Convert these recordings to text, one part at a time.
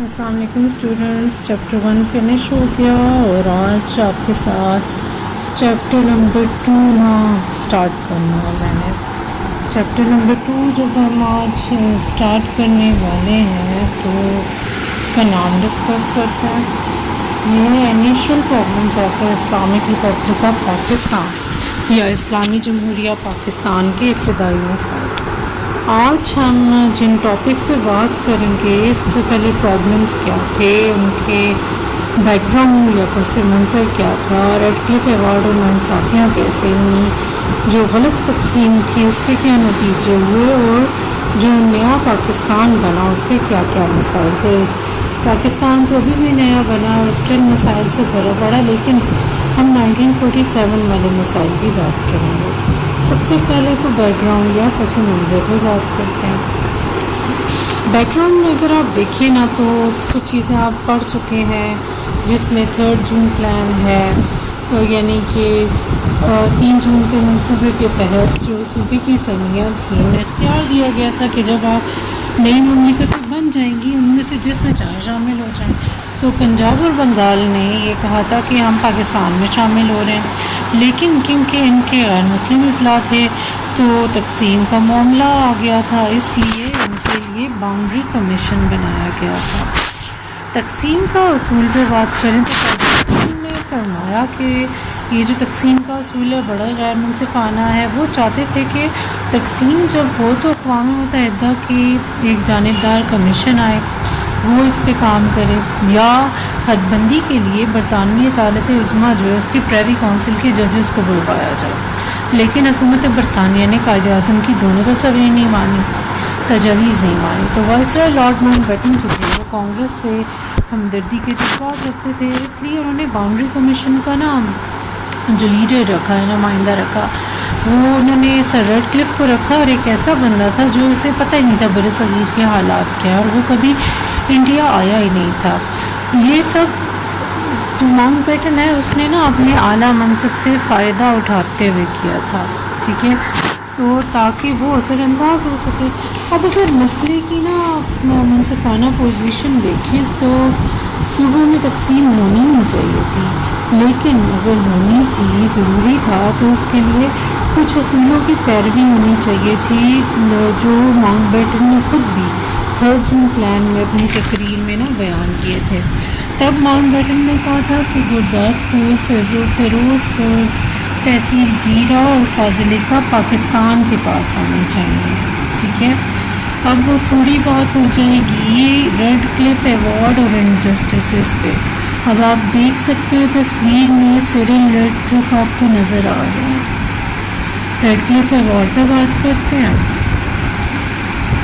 السلام علیکم students, chapter 1 finish ہو گیا اور آج آپ کے ساتھ چیپٹر نمبر 2 اسٹارٹ کرنا ہے میں نے۔ چیپٹر نمبر 2 جب ہم آج اسٹارٹ کرنے والے ہیں تو اس کا نام ڈسکس کرتے ہیں۔ یہ ہے initial problems of the Islamic republic of Pakistan یا اسلامی جمہوریہ پاکستان کے ابتدائی مسائل۔ آج ہم جن ٹاپکس پہ بات کریں گے، سب سے پہلے پرابلمس کیا تھے، ان کے بیک گراؤنڈ یا پس منظر کیا تھا، ریڈ کلف ایوارڈ اور ناانصافیاں کیسے ہوئیں، جو غلط تقسیم تھی اس کے کیا نتیجے ہوئے، اور جو نیا پاکستان بنا اس کے کیا کیا مسائل تھے۔ پاکستان تو ابھی بھی نیا بنا اور اسٹل مسائل سے بھرا پڑا، لیکن ہم 1947 والے مسائل کی بات کریں گے۔ سب سے پہلے تو بیک گراؤنڈ یا پس منظر پہ بات کرتے ہیں۔ بیک گراؤنڈ میں اگر آپ دیکھیں نا تو کچھ چیزیں آپ پڑھ چکے ہیں، جس میں 3 جون پلان ہے، یعنی کہ 3 جون کے منصوبے کے تحت جو صوبے کی اسمبلیاں تھیں، انہیں اختیار دیا گیا تھا کہ جب آپ نئی مملکتیں بن جائیں گی ان میں سے جس میں چاہے شامل ہو جائیں۔ تو پنجاب اور بنگال نے یہ کہا تھا کہ ہم پاکستان میں شامل ہو رہے ہیں، لیکن کیونکہ ان کے غیر مسلم اضلاع تھے تو تقسیم کا معاملہ آ گیا تھا، اس لیے ان کے لیے باؤنڈری کمیشن بنایا گیا تھا۔ تقسیم کا اصول پہ بات کریں تو قائدین نے فرمایا کہ یہ جو تقسیم کا اصول ہے بڑا غیر منصفانہ ہے۔ وہ چاہتے تھے کہ تقسیم جب ہو تو اقوام متحدہ کی ایک جانبدار کمیشن آئے، وہ اس پہ کام کرے، یا حد بندی کے لیے برطانوی عدالت عظمیٰ جو ہے اس کی پریوی کونسل کے ججز کو بلوایا جائے، لیکن حکومت برطانیہ نے قائد اعظم کی دونوں تصاویر نہیں مانی، تجاویز نہیں مانی۔ تو وائسرائے لارڈ ماؤنٹ بیٹن جو تھے وہ کانگریس سے ہمدردی کے جذبات رکھتے تھے، اس لیے انہوں نے باؤنڈری کمیشن کا نام جو لیڈر رکھا ہے، نمائندہ رکھا، وہ انہوں نے سر ریڈ کلف کو رکھا، اور ایک ایسا بندہ تھا جو اسے پتہ ہی نہیں تھا بر صغیر کے حالات کیا، اور وہ کبھی انڈیا آیا ہی نہیں تھا۔ یہ سب جو ماؤنٹ بیٹن ہے اس نے نا اپنے اعلیٰ منصب سے فائدہ اٹھاتے ہوئے کیا تھا، ٹھیک ہے، تو تاکہ وہ اثر انداز ہو سکے۔ اب اگر مسئلے کی نا منصفانہ پوزیشن دیکھیں تو صوبوں میں تقسیم ہونی نہیں چاہیے تھی، لیکن اگر ہونی تھی، ضروری تھا، تو اس کے لیے کچھ اصولوں کی پیروی ہونی چاہیے تھی، جو ماؤنٹ بیٹن نے خود بھی 3 جون پلان میں اپنی تقریر میں نا بیان کیے تھے۔ تب ماؤنٹ بیٹن نے کہا تھا کہ گرداسپور، فیروز پور، تحصیل زیرہ اور فاضلکہ پاکستان کے پاس آنے چاہیے، ٹھیک ہے۔ اب وہ تھوڑی بات ہو جائے گی ریڈ کلف ایوارڈ اور انجسٹسز پہ۔ اب آپ دیکھ سکتے ہیں تصویر میں سرل ریڈ کلف آپ کو نظر آ رہے ہیں۔ ریڈ کلف ایوارڈ پہ بات کرتے ہیں۔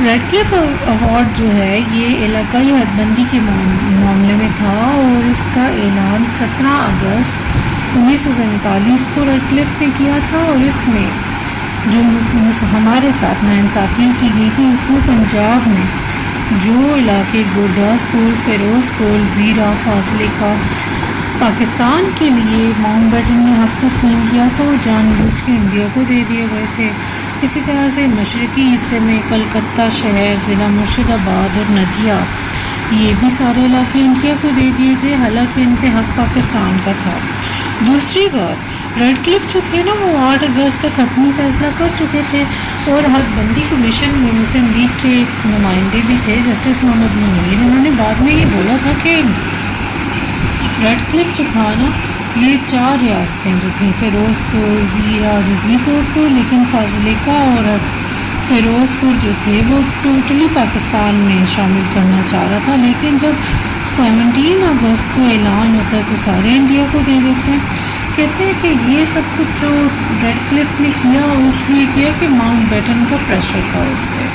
ریڈ کلف ایوارڈ جو ہے یہ علاقائی حد بندی کے معاملے میں تھا، اور اس کا اعلان 17 اگست 1947 کو ریڈ کلف نے کیا تھا، اور اس میں جو ہمارے ساتھ ناانصافیاں کی گئی تھی اس میں پنجاب میں جو علاقے گرداسپور، فیروز پور، زیرہ، فاضلکہ پاکستان کے لیے ماؤنٹ بیٹن نے حق تسلیم کیا تھا، وہ جان بوجھ کے انڈیا کو دے دیے گئے تھے۔ اسی طرح سے مشرقی حصے میں کلکتہ شہر، ضلع مرشد آباد اور ندیا، یہ بھی سارے علاقے انڈیا کو دے دیے گئے، حالانکہ ان کے حق پاکستان کا تھا۔ دوسری بات، ریڈ کلف جو تھے نا وہ 8 اگست تک حتمی فیصلہ کر چکے تھے، اور حد بندی کمیشن میں مسلم لیگ کے نمائندے بھی تھے، جسٹس محمد منیر، انہوں نے بعد میں یہ بولا تھا کہ ریڈ کلف جو تھا نا یہ 4 ریاستیں جو تھیں، فیروز پور، زیرہ جزوی طور پر، لیکن فاضلکہ اور فیروز پور جو تھے وہ ٹوٹلی پاکستان میں شامل کرنا چاہ رہا تھا، لیکن جب 17 اگست کو اعلان ہوتا ہے تو سارے انڈیا کو دے دیتے ہیں۔ کہتے ہیں کہ یہ سب کچھ جو ریڈ کلف نے کیا اس لیے کیا کہ ماؤنٹ بیٹن کا پریشر تھا اس پہ،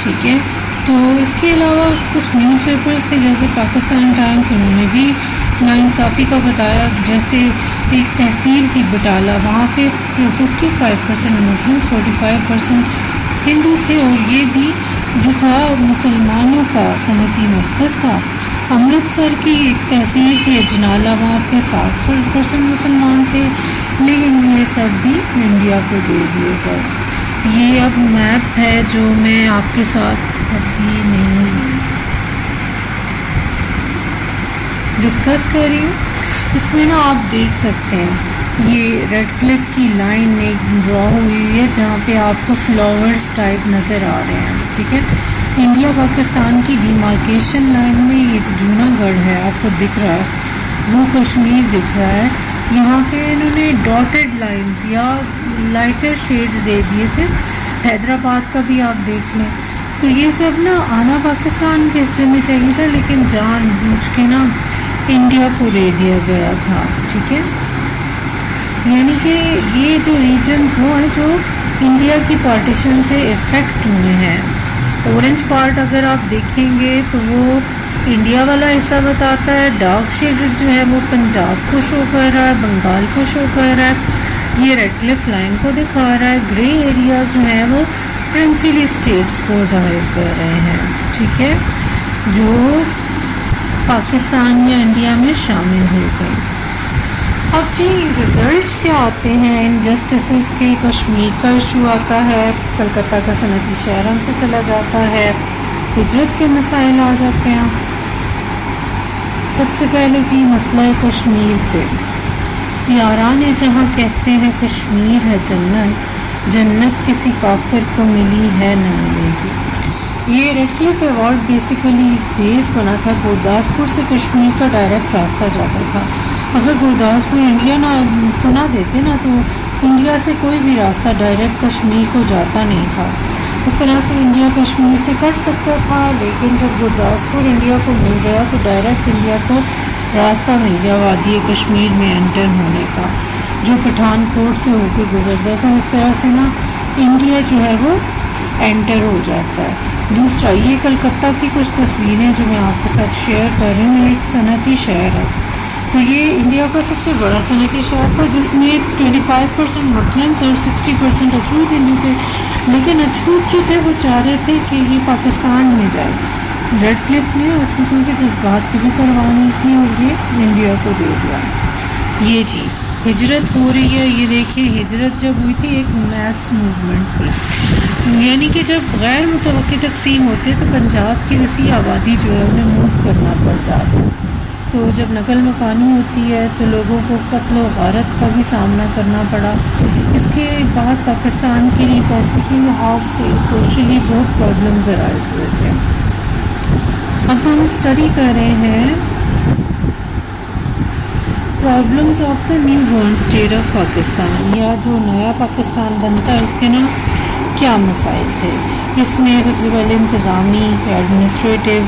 ٹھیک ہے۔ تو اس کے علاوہ کچھ نیوز پیپرز تھے جیسے پاکستان ٹائمز، انہوں نے بھی ناانصافی کا بتایا، جیسے ایک تحصیل تھی بٹالہ، وہاں پہ 55% مسلم، 45% ہندو تھے، اور یہ بھی جو تھا مسلمانوں کا صنعتی مرکز تھا۔ امرتسر کی ایک تحصیل تھی اجنالہ، وہاں پہ 60% مسلمان تھے، لیکن یہ سب بھی انڈیا کو دے دیے گئے۔ یہ اب میپ ہے جو میں آپ کے ساتھ ابھی نہیں ڈسکس کر رہی ہوں. اس میں نا آپ دیکھ سکتے ہیں یہ ریڈ کلف کی لائن ایک ڈرا ہوئی ہے جہاں پہ آپ کو فلاورز ٹائپ نظر آ رہے ہیں. ٹھیک ہے. انڈیا پاکستان کی ڈیمارکیشن لائن میں یہ جو جونا گڑھ ہے آپ کو دکھ رہا ہے وہ کشمیر دکھ رہا ہے. یہاں پہ انہوں نے ڈاٹڈ لائنز یا لائٹر شیڈز دے دیے تھے. حیدرآباد کا بھی آپ دیکھ لیں. تو یہ سب نا آنا پاکستان کے حصے میں چاہیے تھا لیکن جان بوجھ کے نا انڈیا کو دے دیا گیا تھا. ٹھیک ہے. یعنی کہ یہ جو ریجنز وہ ہیں جو انڈیا کی پارٹیشن سے افیکٹ ہوئے ہیں. اورنج پارٹ اگر آپ دیکھیں گے تو وہ انڈیا والا حصہ بتاتا ہے. ڈارک شیڈڈ جو ہے وہ پنجاب کو شو کر رہا ہے, بنگال کو شو کر رہا ہے. یہ ریڈ کلف لائن کو دکھا رہا ہے. گرے ایریاز جو ہیں وہ پرنسلی اسٹیٹس کو ظاہر کر رہے ہیں. ٹھیک ہے. جو پاکستان یا انڈیا میں شامل ہو گئے. اب جی ریزلٹس کیا آتے ہیں انجسٹسز کے. کشمیر کا ایشو آتا ہے, کلکتہ کا صنعتی شہر ہم سے چلا جاتا ہے, ہجرت کے مسائل آ جاتے ہیں. سب سے پہلے جی مسئلہ کشمیر پہ. یاران جہاں کہتے ہیں کشمیر ہے جنت, جنت کسی کافر کو ملی ہے نہ ملے گی. یہ ریڈ کلف ایوارڈ بیسیکلی بیس بنا تھا. گرداسپور سے کشمیر کا ڈائریکٹ راستہ جاتا تھا. اگر گرداسپور انڈیا کو نہ دیتے نا تو انڈیا سے کوئی بھی راستہ ڈائریکٹ کشمیر کو جاتا نہیں تھا. اس طرح سے انڈیا کشمیر سے کٹ سکتا تھا, لیکن جب گرداسپور انڈیا کو مل گیا تو ڈائریکٹ انڈیا کو راستہ مل گیا وادی کشمیر میں انٹر ہونے کا, جو پٹھان کوٹ سے ہو کے گزرتا تھا. اس طرح سے نا انڈیا جو ہے وہ انٹر ہو جاتا ہے. دوسرا یہ کلکتہ کی کچھ تصویریں جو میں آپ کے ساتھ شیئر کر رہی ہوں. ایک صنعتی شہر ہے. تو یہ انڈیا کا سب سے بڑا صنعتی شہر تھا جس میں 25% مسلمس اور 60% اچھوت ہندو تھے. لیکن اچھوت جو تھے وہ چاہ رہے تھے کہ یہ پاکستان میں جائے. ریڈ کلف نے اچھوتوں کے جذبات کی بھی پرواہ نہیں کی اور یہ انڈیا کو دے دیا. یہ جی ہجرت ہو رہی ہے. یہ دیکھیں ہجرت جب ہوئی تھی ایک میس موومنٹ تھی. یعنی کہ جب غیر متوقع تقسیم ہوتے تو پنجاب کی وسیع آبادی جو ہے انہیں موو کرنا پڑ جاتا. تو جب نقل مکانی ہوتی ہے تو لوگوں کو قتل و غارت کا بھی سامنا کرنا پڑا. اس کے بعد پاکستان کے لیے پیسے کے لحاظ سے سوشلی بہت پرابلمز ارائز ہوئے تھے. اب ہم اسٹڈی کر رہے ہیں problems of the new born state of Pakistan, یا جو نیا پاکستان بنتا ہے اس کے نا کیا مسائل تھے. اس میں سب سے پہلے انتظامی ایڈمنسٹریٹو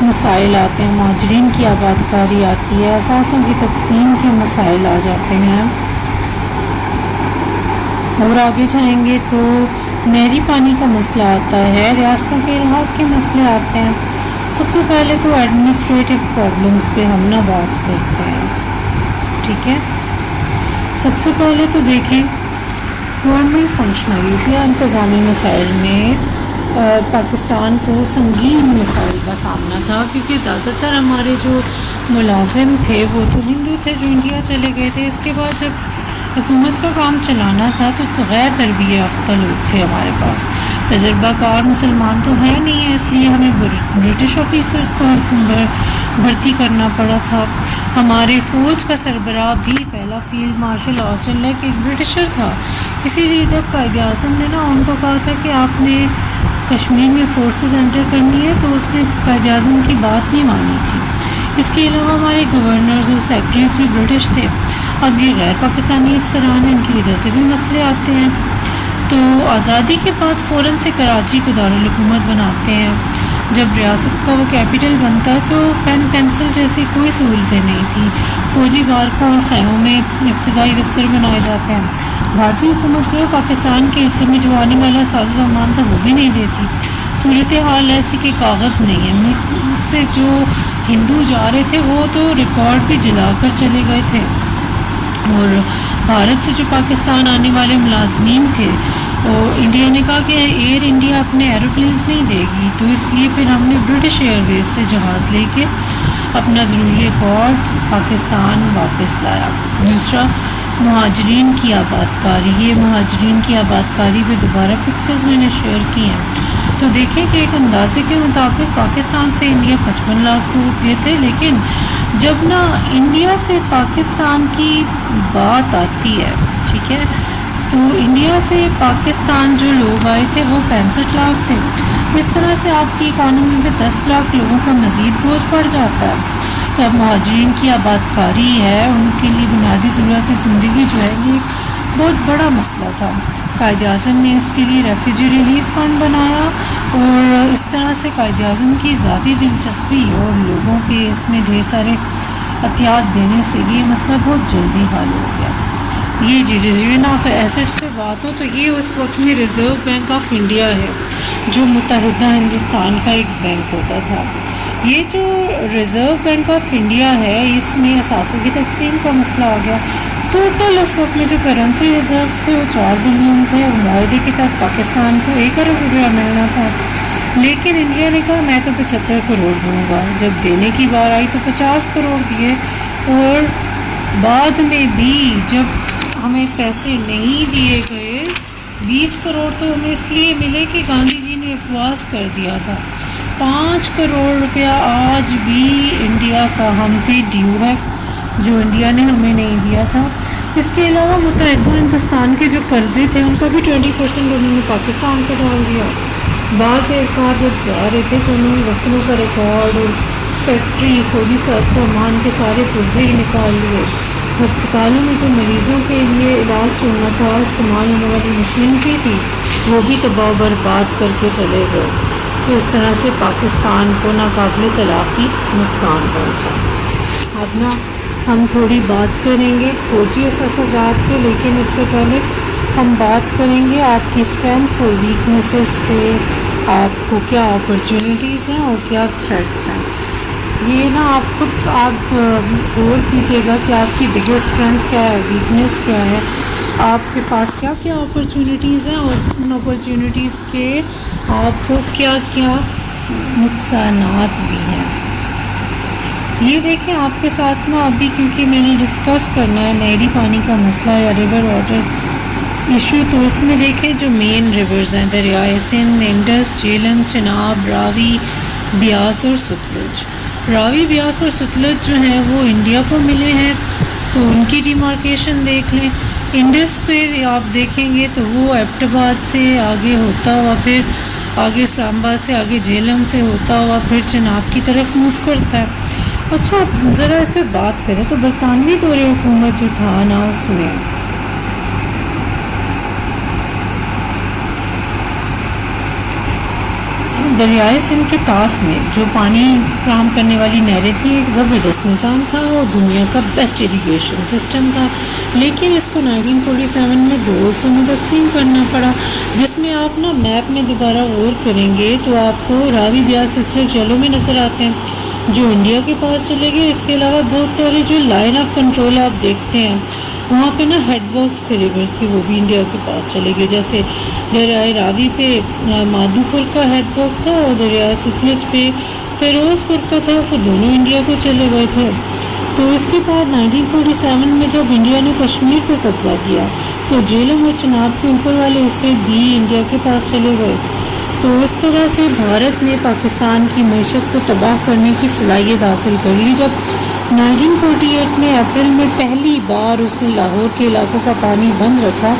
مسائل آتے ہیں, مہاجرین کی آباد کاری آتی ہے, اثاثوں کی تقسیم کے مسائل آ جاتے ہیں. اور آگے جائیں گے تو نہری پانی کا مسئلہ آتا ہے, ریاستوں کے الحاق کے مسئلے آتے ہیں. سب سے پہلے تو ایڈمنسٹریٹو پرابلمز پہ ہم نا بات کرتے ہیں. ٹھیک ہے. سب سے پہلے تو دیکھیں گورنمنٹ فنکشنریز یا انتظامی مسائل میں پاکستان کو سنگین مسائل کا سامنا تھا, کیونکہ زیادہ تر ہمارے جو ملازم تھے وہ تو ہندو تھے جو انڈیا چلے گئے تھے. اس کے بعد جب حکومت کا کام چلانا تھا تو غیر تربیت یافتہ لوگ تھے ہمارے پاس, تجربہ کار مسلمان تو ہے نہیں ہے, اس لیے ہمیں برٹش آفیسرز کو بھرتی کرنا پڑا تھا. ہمارے فوج کا سربراہ بھی پہلا فیلڈ مارشل آچنلیک ایک برٹشر تھا. اسی لیے جب قائد اعظم نے نا ان کو کہا تھا کہ آپ نے کشمیر میں فورسز انٹر کرنی ہے تو اس نے قائد اعظم کی بات نہیں مانی تھی. اس کے علاوہ ہمارے گورنرز اور سیکٹریز بھی برٹش تھے. اب یہ غیر پاکستانی افسران ہیں, ان کی وجہ سے بھی مسئلے آتے ہیں. تو آزادی کے بعد فوراً سے کراچی کو دارالحکومت بناتے ہیں. جب ریاست کا وہ کیپٹل بنتا ہے تو پین پینسل جیسی کوئی سہولتیں نہیں تھیں. فوجی بارکوں اور خیموں میں ابتدائی دفتر بنائے جاتے ہیں. بھارتی حکومت جو ہے پاکستان کے حصے میں جو آنے والا ساز و سامان تھا وہ بھی نہیں دیتی. صورتحال ایسی کہ کاغذ نہیں ہے. ملک سے جو ہندو جا رہے تھے وہ تو ریکارڈ بھی جلا کر چلے گئے تھے, اور بھارت سے جو پاکستان آنے والے ملازمین تھے اور انڈیا نے کہا کہ ایئر انڈیا اپنے ایروپلینس نہیں دے گی, تو اس لیے پھر ہم نے برٹش ایئر ویز سے جہاز لے کے اپنا ضروری ریکارڈ پاکستان واپس لایا. دوسرا مہاجرین کی آباد کاری. یہ مہاجرین کی آباد کاری پہ دوبارہ پکچرز میں نے شیئر کی ہیں. تو دیکھیں کہ ایک اندازے کے مطابق پاکستان سے انڈیا 55 لاکھ لوگ گئے تھے, لیکن جب نا انڈیا سے پاکستان کی بات آتی ہے، ٹھیک ہے، تو انڈیا سے پاکستان جو لوگ آئے تھے وہ 65 لاکھ تھے. اس طرح سے آپ کی اکانومی پہ 10 لاکھ لوگوں کا مزید بوجھ پڑ جاتا ہے. تو اب مہاجرین کی آباد کاری ہے، ان کے لیے بنیادی ضرورت زندگی جو ہے یہ ایک بہت بڑا مسئلہ تھا. قائد اعظم نے اس کے لیے ریفیوجی ریلیف فنڈ بنایا، اور اس طرح سے قائد اعظم کی ذاتی دلچسپی اور لوگوں کے اس میں ڈھیر سارے عطیات دینے سے یہ مسئلہ بہت جلدی حل ہو گیا. یہ جی ریزیون آف ایسٹس پہ بات ہو تو یہ اس وقت میں ریزرو بینک آف انڈیا ہے، جو متحدہ ہندوستان کا ایک بینک ہوتا تھا. یہ جو ریزرو بینک آف انڈیا ہے، اس میں اثاثوں کی تقسیم کا مسئلہ آ گیا. ٹوٹل اس وقت میں جو کرنسی ریزروز تھے وہ 4 بلین تھے، اور معاہدے کے تحت پاکستان کو 1 ارب روپیہ ملنا تھا. لیکن انڈیا نے کہا میں تو 75 کروڑ دوں گا. جب دینے کی بار آئی تو 50 کروڑ دیے، اور بعد میں بھی جب ہمیں پیسے نہیں دیے گئے، 20 کروڑ تو ہمیں اس لیے ملے کہ گاندھی جی نے اپواس کر دیا تھا. 5 کروڑ روپیہ آج بھی انڈیا کا ہم پہ ڈیو ہے، جو انڈیا نے ہمیں نہیں دیا تھا. اس کے علاوہ متحدہ ہندوستان کے جو قرضے تھے ان کا بھی 20% انہوں نے پاکستان کو ڈال دیا. بعض اہلکار جب جا رہے تھے تو انہوں نے وکیلوں کا ریکارڈ اور فیکٹری، فوجی سامان کے سارے پرزے ہی نکال لیے. ہسپتالوں میں جو مریضوں کے لیے علاج ہونا تھا، استعمال ہونے والی مشینری تھی، وہ بھی تباہ و برباد کر کے چلے گئے. تو اس طرح سے پاکستان کو ناقابل تلافی نقصان پہنچا. اب نا ہم تھوڑی بات کریں گے فوجی اثاثات پہ، لیکن اس سے پہلے ہم بات کریں گے آپ کی اسٹرینتھس اور ویکنیسز پہ، آپ کو کیا اپرچونیٹیز ہیں اور کیا تھریٹس ہیں. یہ نا آپ خود آپ غور کیجیے گا کہ آپ کی بگیسٹ اسٹرینتھ کیا ہے، ویکنیس کیا ہے، آپ کے پاس کیا کیا اپرچونیٹیز ہیں، اور ان اپرچونیٹیز کے آپ کو کیا کیا نقصانات بھی ہیں. یہ دیکھیں آپ کے ساتھ نا ابھی، کیونکہ میں نے ڈسکس کرنا ہے نہری پانی کا مسئلہ یا ریور واٹر ایشو، تو اس میں دیکھیں جو مین ریورز ہیں، دریائے سندھ، انڈس، جیلم، چناب، راوی، بیاس اور ستلج. راوی، بیاس اور ستلج جو ہیں وہ انڈیا کو ملے ہیں، تو ان کی ڈیمارکیشن دیکھ لیں. انڈس پہ آپ دیکھیں گے تو وہ ایبٹ آباد سے آگے ہوتا ہوا، پھر آگے اسلام آباد سے آگے جیلم سے ہوتا ہوا پھر چناب کی طرف موو کرتا ہے. اچھا ذرا اس پہ بات کریں تو برطانوی دور حکومت جو تھا نا، اس میں دریائے سندھ کے طاس میں جو پانی فراہم کرنے والی نہریں تھیں، ایک زبردست نظام تھا اور دنیا کا بیسٹ اریگیشن سسٹم تھا. لیکن اس کو 1947 میں 2 حصوں میں تقسیم کرنا پڑا، جس میں آپ نا میپ میں دوبارہ غور کریں گے تو آپ کو راوی، بیاس، ستلج یلو میں نظر آتے ہیں، جو انڈیا کے پاس چلے گئے. اس کے علاوہ بہت سارے جو لائن آف کنٹرول آپ دیکھتے ہیں وہاں پہ نا ہیڈ ورکس تھے ریورس کے، وہ بھی انڈیا کے پاس چلے گئے. جیسے دریائے راوی پہ مادھو پور کا ہیڈ ورک تھا، اور دریائے ستلج پہ فیروز پور کا تھا، وہ دونوں انڈیا کو چلے گئے تھے. تو اس کے بعد 1947 میں جب انڈیا نے کشمیر پہ قبضہ کیا تو جیلم اور چناب کے اوپر والے حصے بھی انڈیا کے پاس چلے گئے. تو اس طرح سے بھارت نے پاکستان کی معیشت کو تباہ کرنے کی صلاحیت حاصل کر لی. جب 1948 میں اپریل میں پہلی بار اس نے لاہور کے علاقوں کا پانی بند رکھا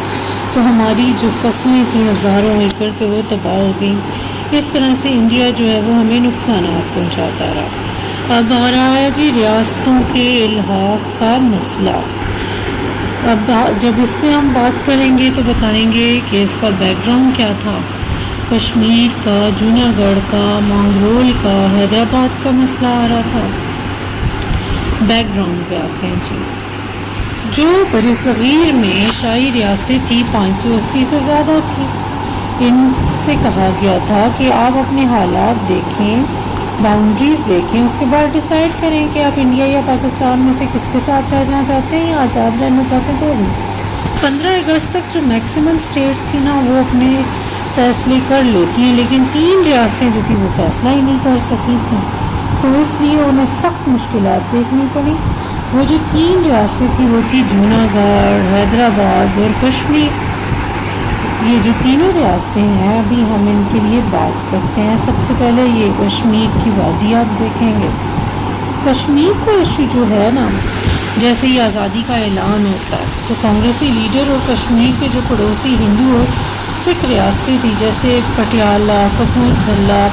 تو ہماری جو فصلیں تھیں ہزاروں ایکڑ پہ وہ تباہ ہو گئیں. اس طرح سے انڈیا جو ہے وہ ہمیں نقصانات پہنچاتا رہا. اب آ رہا ہے جی ریاستوں کے الحاق کا مسئلہ. اب جب اس پہ ہم بات کریں گے تو بتائیں گے کہ اس کا بیک گراؤنڈ کیا تھا. کشمیر کا، جوناگڑھ کا، مانگرول کا، حیدرآباد کا مسئلہ آ رہا تھا. بیک گراؤنڈ پہ آتے ہیں جی. جو برصغیر میں شاہی ریاستیں تھیں 580 سے زیادہ تھیں. ان سے کہا گیا تھا کہ آپ اپنے حالات دیکھیں، باؤنڈریز دیکھیں، اس کے بعد ڈیسائیڈ کریں کہ آپ انڈیا یا پاکستان میں سے کس کے ساتھ رہنا چاہتے ہیں یا آزاد رہنا چاہتے ہیں. تو 15 اگست تک جو میکسیمم اسٹیٹس تھی نا وہ اپنے فیصلے کر لیتی ہیں، لیکن 3 ریاستیں جو تھی وہ فیصلہ ہی نہیں کر سکی تھیں، تو اس لیے انہیں سخت مشکلات دیکھنی پڑی. وہ جو 3 ریاستیں تھیں وہ تھی جوناگڑھ، حیدرآباد اور کشمیر. یہ جو تینوں ریاستیں ہیں ابھی ہم ان کے لیے بات کرتے ہیں. سب سے پہلے یہ کشمیر کی وادی آپ دیکھیں گے. کشمیر کا ایشو جو ہے نا، جیسے ہی آزادی کا اعلان ہوتا ہے تو کانگریسی لیڈر اور کشمیر کے جو پڑوسی ہندو اور سکھ ریاستیں تھیں جیسے پٹیالہ، کپورتھلا،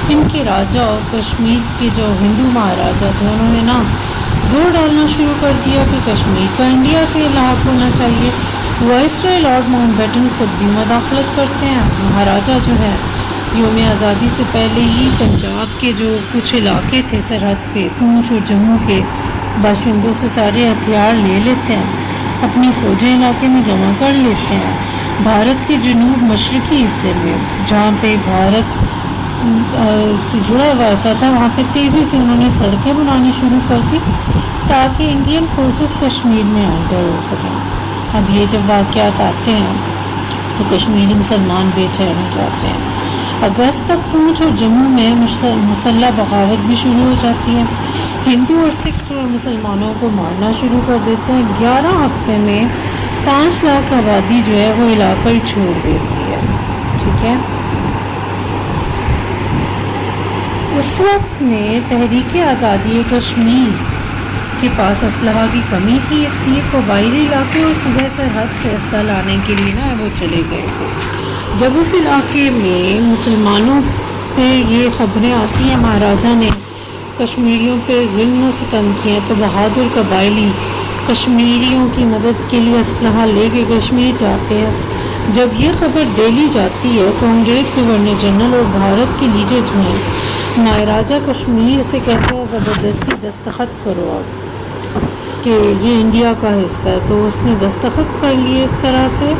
ان کے راجہ اور کشمیر کے جو ہندو مہاراجا تھے، انہوں نے نا زور ڈالنا شروع کر دیا کہ کشمیر کا انڈیا سے الحاق ہونا چاہیے۔ وائسرائے لارڈ ماؤنٹ بیٹن خود بھی مداخلت کرتے ہیں۔ مہاراجا جو ہے یوم آزادی سے پہلے ہی پنجاب کے جو کچھ علاقے تھے سرحد پہ، پونچھ اور جموں کے باشندوں سے سارے ہتھیار لے لیتے ہیں، اپنی فوجیں علاقے میں جمع کر لیتے ہیں۔ بھارت کے جنوب مشرقی حصے میں جہاں پہ بھارت سے جڑا ہوا ایسا تھا، وہاں پہ تیزی سے انہوں نے سڑکیں بنانی شروع کر دی تاکہ انڈین فورسز کشمیر میں انٹر ہو سکیں۔ اب یہ جب واقعات آتے ہیں تو کشمیری مسلمان بے چین ہو جاتے ہیں۔ اگست تک پونچھ اور جموں میں مسلح بغاوت بھی شروع ہو جاتی ہے۔ ہندو اور سکھ جو مسلمانوں کو مارنا شروع کر دیتے ہیں۔ 11 ہفتے میں 5 لاکھ آبادی جو ہے وہ علاقہ ہی چھوڑ دیتی ہے۔ ٹھیک ہے، اس وقت میں تحریک آزادی کشمیر کے پاس اسلحہ کی کمی تھی، اس لیے قبائلی علاقے اور صوبہ سرحد سے اسلحہ لانے کے لیے نا وہ چلے گئے تھے۔ جب اس علاقے میں مسلمانوں پہ یہ خبریں آتی ہیں مہاراجا نے کشمیریوں پہ ظلم و ستم کیے، تو بہادر قبائلی کشمیریوں کی مدد کے لیے اسلحہ لے کے کشمیر جاتے ہیں۔ جب یہ خبر دہلی جاتی ہے تو انگریز گورنر جنرل اور بھارت کے لیڈر جو ہیں مہاراجا کشمیر سے کہتے ہیں زبردستی دستخط کرو آپ کہ یہ انڈیا کا حصہ ہے، تو اس نے دستخط کر لیے۔ اس طرح سے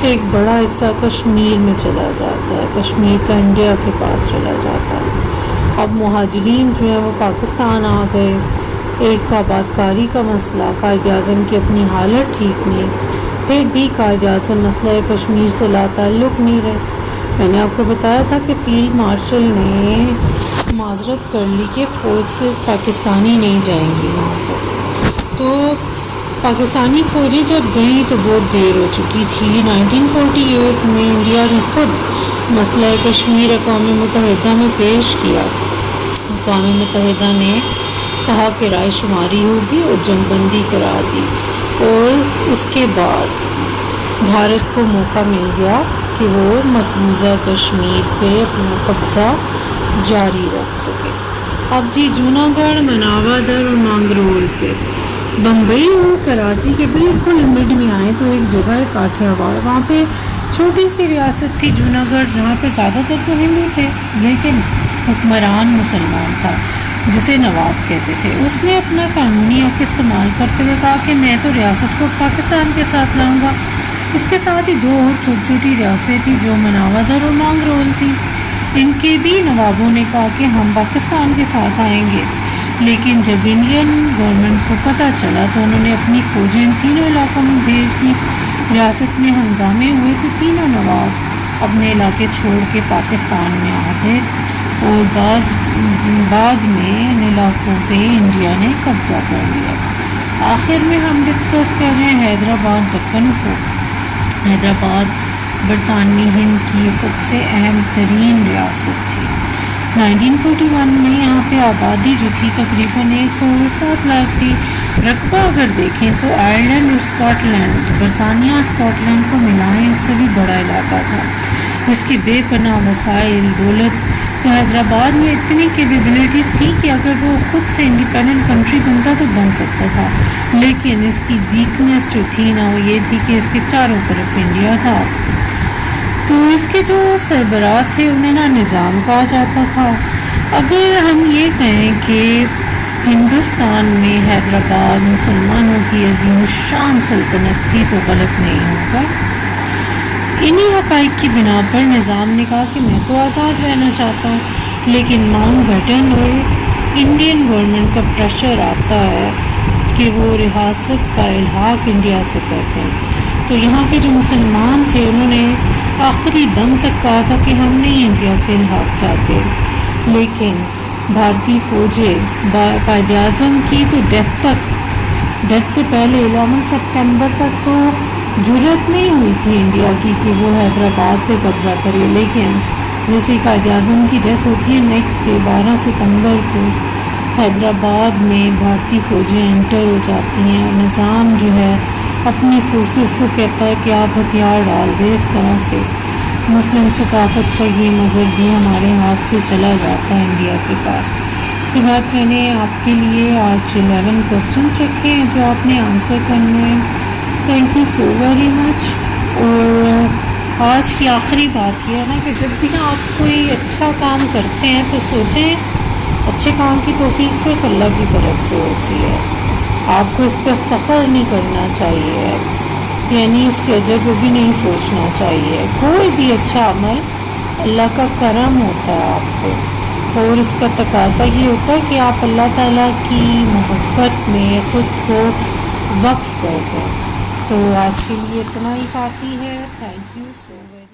ایک بڑا حصہ کشمیر میں چلا جاتا ہے، کشمیر کا انڈیا کے پاس چلا جاتا ہے۔ اب مہاجرین جو ہیں وہ پاکستان آ گئے۔ ایک آباد کاری کا مسئلہ، قائد اعظم کی اپنی حالت ٹھیک نہیں، پھر بھی قائد اعظم مسئلہ کشمیر سے لا تعلق نہیں رہے۔ میں نے آپ کو بتایا تھا کہ فیلڈ مارشل نے معذرت کر لی کہ فورسز پاکستانی نہیں جائیں گی وہاں پر، تو پاکستانی فوجیں جب گئیں تو بہت دیر ہو چکی تھی۔ 1948 میں انڈیا نے خود مسئلہ کشمیر اقوام متحدہ میں پیش کیا۔ اقوام متحدہ نے کہا کہ رائے شماری ہوگی اور جنگ بندی کرا دی، اور اس کے بعد بھارت کو موقع مل گیا کہ وہ مقبوضہ کشمیر پہ اپنا قبضہ جاری رکھ سکے۔ اب جی جوناگڑھ، مناوادر اور مانگرول پہ بمبئی اور کراچی کے بالکل مڈ میں آئے تو ایک جگہ ہے کاٹھیا واڑ، وہاں پہ چھوٹی سی ریاست تھی جوناگڑھ، جہاں پہ زیادہ تر تو ہندو تھے لیکن حکمران مسلمان تھا جسے نواب کہتے تھے۔ اس نے اپنا قانونی حق استعمال کرتے ہوئے کہا کہ میں تو ریاست کو پاکستان کے ساتھ لاؤں گا۔ اس کے ساتھ ہی 2 اور چھوٹی چھوٹی ریاستیں تھیں جو مناوادر اور مانگرول تھیں، ان کے بھی نوابوں نے کہا کہ ہم پاکستان کے ساتھ آئیں گے، لیکن جب انڈین گورنمنٹ کو پتہ چلا تو انہوں نے اپنی فوجیں ان تینوں علاقوں میں بھیج دی۔ ریاست میں ہنگامے ہوئے تو تینوں نواب اپنے علاقے چھوڑ کے پاکستان میں آ گئے، اور بعد میں ان علاقوں پہ انڈیا نے قبضہ کر لیا۔ آخر میں ہم ڈسکس کر رہے ہیں حیدرآباد دکن کو۔ حیدرآباد برطانوی ہند کی سب سے اہم ترین ریاست تھی۔ 1941 میں یہاں پہ آبادی جو تھی تقریباً 1 کروڑ 7 لاکھ تھی۔ رقبہ اگر دیکھیں تو آئرلینڈ اور اسکاٹ لینڈ، برطانیہ اسکاٹ لینڈ کو ملائیں اس سے بھی بڑا علاقہ تھا۔ اس کی بے پناہ وسائل، دولت، تو حیدرآباد میں اتنی کیپیبلٹیز تھی کہ اگر وہ خود سے انڈیپینڈنٹ کنٹری بنتا تو بن سکتا تھا، لیکن اس کی ویکنیس جو تھی نا وہ یہ تھی کہ اس کے چاروں طرف انڈیا تھا۔ تو اس کے جو سربراہ تھے انہیں نا نظام کہا جاتا تھا۔ اگر ہم یہ کہیں کہ ہندوستان میں حیدرآباد مسلمانوں کی عظیم الشان سلطنت تھی تو غلط نہیں ہوگا۔ انہی حقائق کی بنا پر نظام نے کہا کہ میں تو آزاد رہنا چاہتا ہوں، لیکن ماؤنٹ بیٹن اور انڈین گورنمنٹ کا پریشر آتا ہے کہ وہ ریاست کا الحاق انڈیا سے کرتے ہیں۔ تو یہاں کے جو مسلمان تھے انہوں نے آخری دم تک کہا تھا کہ ہم نہیں انڈیا سے الحاق چاہتے، لیکن بھارتی فوجیں قائد اعظم کی تو ڈیتھ سے پہلے 11 سپٹمبر تک تو جرأت نہیں ہوئی تھی انڈیا کی کہ وہ حیدرآباد پہ قبضہ کرے، لیکن جیسے قائد اعظم کی ڈیتھ ہوتی ہے نیکسٹ ڈے 12 ستمبر کو حیدرآباد میں بھارتی فوجیں انٹر ہو جاتی ہیں اور نظام جو ہے اپنی فورسز کو کہتا ہے کہ آپ ہتھیار ڈال دیں. اس طرح سے مسلم ثقافت کا یہ مذہب بھی ہمارے ہاتھ سے چلا جاتا ہے انڈیا کے پاس. اس کے بعد میں نے آپ کے لیے آج 11 کوسچنس رکھے ہیں جو آپ نے آنسر کرنے ہیں. Thank you so very much. اور آج کی آخری بات یہ ہے نا کہ جب بھی آپ کوئی اچھا کام کرتے ہیں تو سوچیں اچھے کام کی توفیق صرف اللہ کی طرف سے ہوتی ہے. آپ کو اس پہ فخر نہیں کرنا چاہیے، یعنی اس کے اجر کو بھی نہیں سوچنا چاہیے. کوئی بھی اچھا عمل اللہ کا کرم ہوتا ہے آپ کو، اور اس کا تقاضا یہ ہوتا ہے کہ آپ اللہ تعالیٰ کی محبت میں خود کو وقف کر دیں. تو آج کے لیے اتنا ہی کافی ہے. Thank you so much.